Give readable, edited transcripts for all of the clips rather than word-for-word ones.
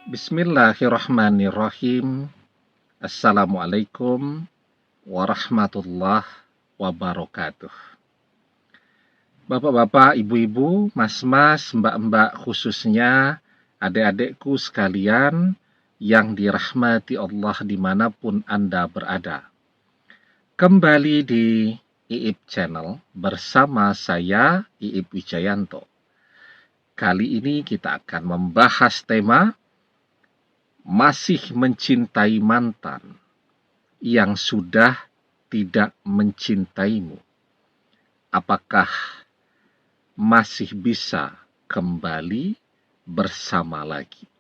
Bismillahirrahmanirrahim. Assalamualaikum warahmatullahi wabarakatuh. Bapak-bapak, ibu-ibu, mas-mas, mbak-mbak, khususnya adik-adikku sekalian yang dirahmati Allah dimanapun Anda berada. Kembali di Iip Channel bersama saya, Iip Wijayanto. Kali ini kita akan membahas tema masih mencintai mantan yang sudah tidak mencintaimu. Apakah masih bisa kembali bersama lagi?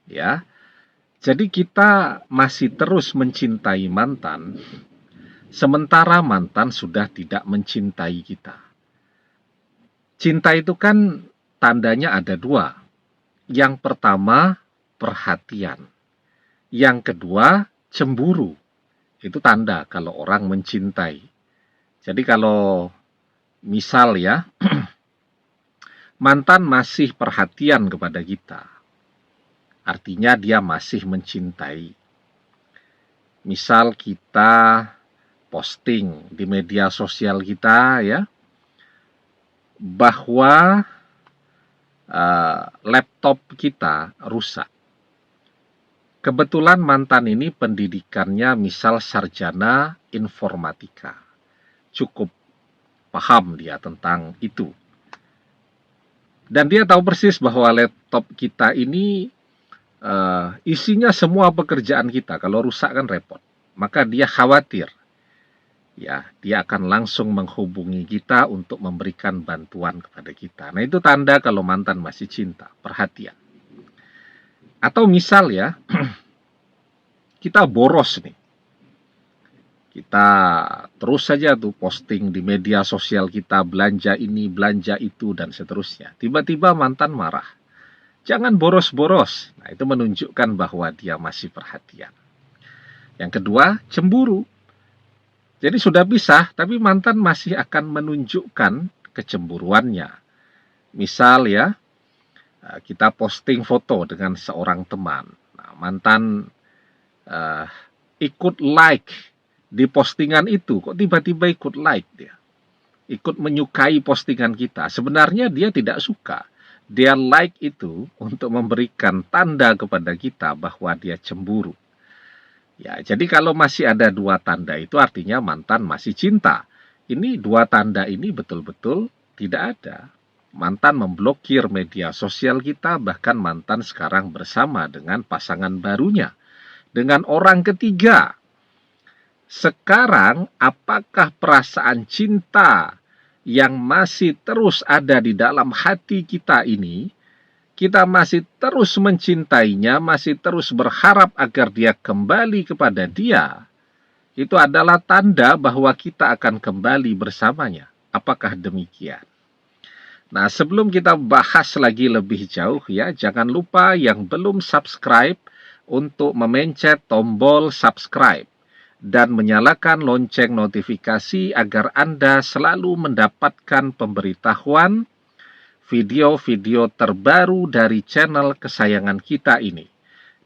Ya. Jadi kita masih terus mencintai mantan, sementara mantan sudah tidak mencintai kita. Cinta itu kan tandanya ada dua. Yang pertama, perhatian. Yang kedua, cemburu. Itu tanda kalau orang mencintai. Jadi kalau misal ya, mantan masih perhatian kepada kita, artinya dia masih mencintai. Misal kita posting di media sosial kita ya, bahwa laptop kita rusak. Kebetulan mantan ini pendidikannya misal sarjana informatika. Cukup paham dia tentang itu. Dan dia tahu persis bahwa laptop kita ini isinya semua pekerjaan kita. Kalau rusak kan repot. Maka dia khawatir. Ya, dia akan langsung menghubungi kita untuk memberikan bantuan kepada kita. Nah, itu tanda kalau mantan masih cinta, perhatian. Atau misal ya, kita boros nih. Kita terus saja tuh posting di media sosial kita, belanja ini, belanja itu, dan seterusnya. Tiba-tiba mantan marah. Jangan boros-boros. Nah, itu menunjukkan bahwa dia masih perhatian. Yang kedua, cemburu. Jadi sudah pisah, tapi mantan masih akan menunjukkan kecemburuannya. Misal ya, kita posting foto dengan seorang teman. Nah, mantan ikut like di postingan itu. Kok tiba-tiba ikut like dia? Ikut menyukai postingan kita. Sebenarnya dia tidak suka. Dia like itu untuk memberikan tanda kepada kita bahwa dia cemburu. Ya, jadi kalau masih ada dua tanda itu artinya mantan masih cinta. Ini dua tanda ini betul-betul tidak ada. Mantan memblokir media sosial kita, bahkan mantan sekarang bersama dengan pasangan barunya, dengan orang ketiga. Sekarang, apakah perasaan cinta yang masih terus ada di dalam hati kita ini, kita masih terus mencintainya, masih terus berharap agar dia kembali kepada dia, itu adalah tanda bahwa kita akan kembali bersamanya. Apakah demikian? Nah, sebelum kita bahas lagi lebih jauh ya, jangan lupa yang belum subscribe untuk memencet tombol subscribe dan menyalakan lonceng notifikasi agar Anda selalu mendapatkan pemberitahuan video-video terbaru dari channel kesayangan kita ini.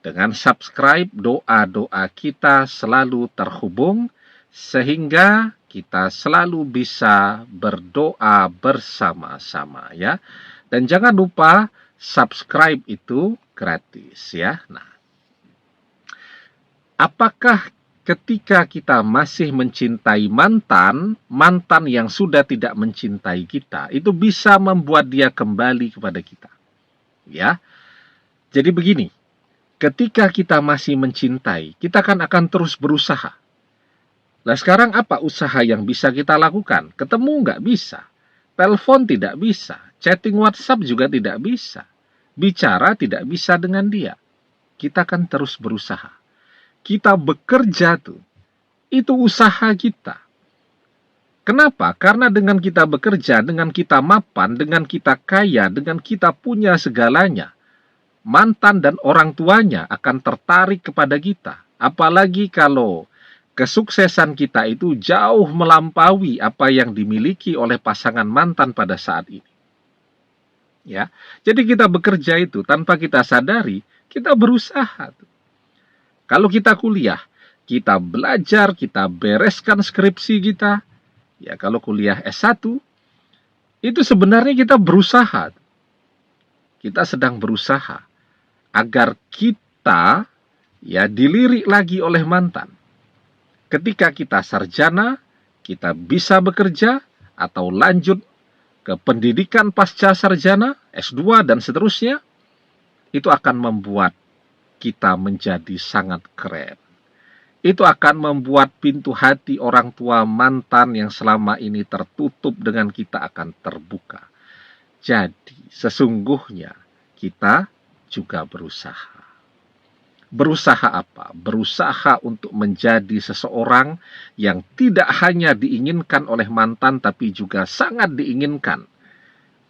Dengan subscribe, doa-doa kita selalu terhubung sehingga kita selalu bisa berdoa bersama-sama ya. Dan jangan lupa subscribe itu gratis ya. Nah, apakah ketika kita masih mencintai mantan yang sudah tidak mencintai kita, itu bisa membuat dia kembali kepada kita. Ya. Jadi begini, ketika kita masih mencintai, kita kan akan terus berusaha. Nah, sekarang apa usaha yang bisa kita lakukan? Ketemu nggak bisa. Telepon tidak bisa. Chatting WhatsApp juga tidak bisa. Bicara tidak bisa dengan dia. Kita kan terus berusaha. Kita bekerja tuh, itu usaha kita. Kenapa? Karena dengan kita bekerja, dengan kita mapan, dengan kita kaya, dengan kita punya segalanya, mantan dan orang tuanya akan tertarik kepada kita. Apalagi kalau kesuksesan kita itu jauh melampaui apa yang dimiliki oleh pasangan mantan pada saat ini. Ya, jadi kita bekerja itu tanpa kita sadari, Kita berusaha. Kalau kita kuliah, kita belajar, kita bereskan skripsi kita. Ya, kalau kuliah S1, itu sebenarnya kita berusaha. Kita sedang berusaha agar kita ya dilirik lagi oleh mantan. Ketika kita sarjana, kita bisa bekerja atau lanjut ke pendidikan pasca sarjana, S2 dan seterusnya, itu akan membuat kita menjadi sangat keren. Itu akan membuat pintu hati orang tua mantan yang selama ini tertutup dengan kita akan terbuka. Jadi, sesungguhnya kita juga berusaha. Berusaha apa? Berusaha untuk menjadi seseorang yang tidak hanya diinginkan oleh mantan, tapi juga sangat diinginkan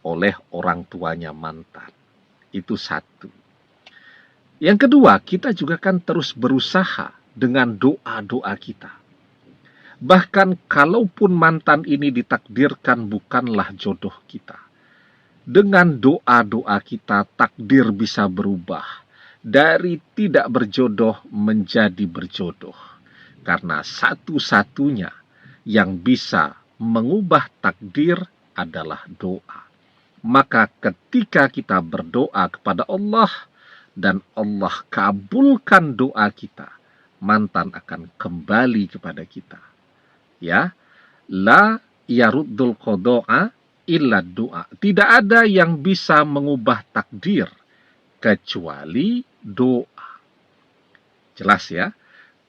oleh orang tuanya mantan. Itu satu. Yang kedua, kita juga kan terus berusaha dengan doa-doa kita. Bahkan kalaupun mantan ini ditakdirkan bukanlah jodoh kita, dengan doa-doa kita takdir bisa berubah dari tidak berjodoh menjadi berjodoh. Karena satu-satunya yang bisa mengubah takdir adalah doa. Maka ketika kita berdoa kepada Allah dan Allah kabulkan doa kita, mantan akan kembali kepada kita. Ya, la yaruddul qada'a illa doa. Tidak ada yang bisa mengubah takdir kecuali doa. Jelas ya?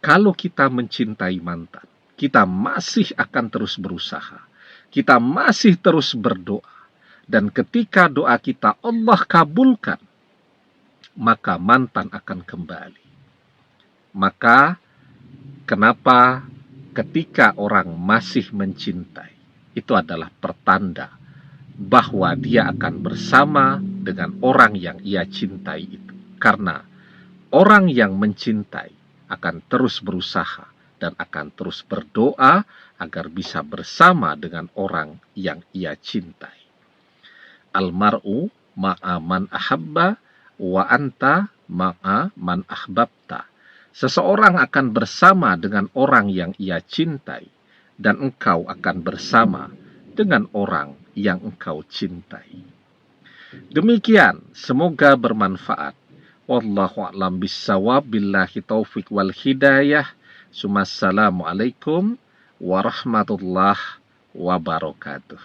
Kalau kita mencintai mantan, kita masih akan terus berusaha. Kita masih terus berdoa. Dan ketika doa kita Allah kabulkan, maka mantan akan kembali. Maka kenapa ketika orang masih mencintai, itu adalah pertanda bahwa dia akan bersama dengan orang yang ia cintai itu. Karena orang yang mencintai akan terus berusaha dan akan terus berdoa agar bisa bersama dengan orang yang ia cintai. Almar'u ma'a man ahabba wa anta ma'a man ahbabta. Seseorang akan bersama dengan orang yang ia cintai, dan engkau akan bersama dengan orang yang engkau cintai. Demikian, semoga bermanfaat. Wallahu a'lam bissawab, billahi taufik wal hidayah. Assalamualaikum warahmatullahi wabarakatuh.